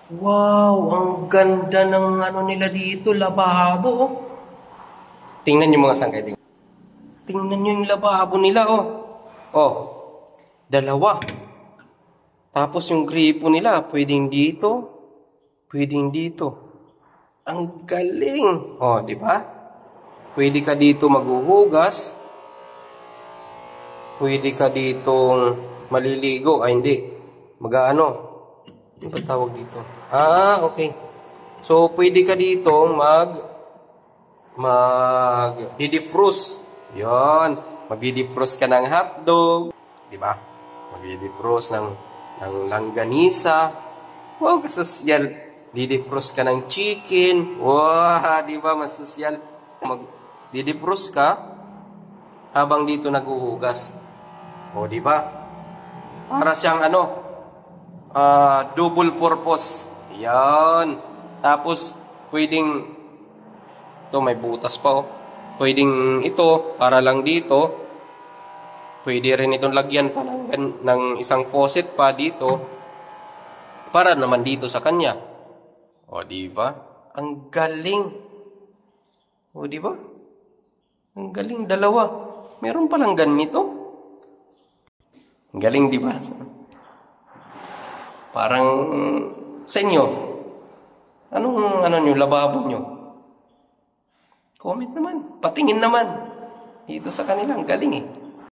Wow, ang ganda ng ano nila dito, lababo. Oh. Tingnan niyo mga sangkay. Tingnan niyo yung lababo nila, oh. Oh, dalawa. Tapos yung gripo nila, pwedeng dito, pwedeng dito. Ang galing. Oh, di ba? Pwede ka dito maghuhugas. Pwede ka ditong maliligo. Ay, hindi. Mag-ano? Ano tawag dito? Ah, okay. So, pwede ka dito mag-defrost. Yon. Mag-defrost ka ng hotdog. Di ba? Mag-defrost ng langganisa. Wow, kasosyal. Didefrost ka ng chicken. Wow, di ba? Mas sosyal. Mag-defrost ka habang dito naghuhugas. O, di ba? Para siyang double purpose. Yan. Tapos, pwedeng, ito may butas pa oh. Pwedeng ito, para lang dito. Pwede rin itong lagyan pa ng isang faucet pa dito. Para naman dito sa kanya. O, di ba? Ang galing. O, di ba? Ang galing, dalawa. Meron palang ganito. Ang galing, di ba? Parang sa inyo, anong nyo, lababo nyo? Comment naman, patingin naman. Dito sa kanila, ang galing eh.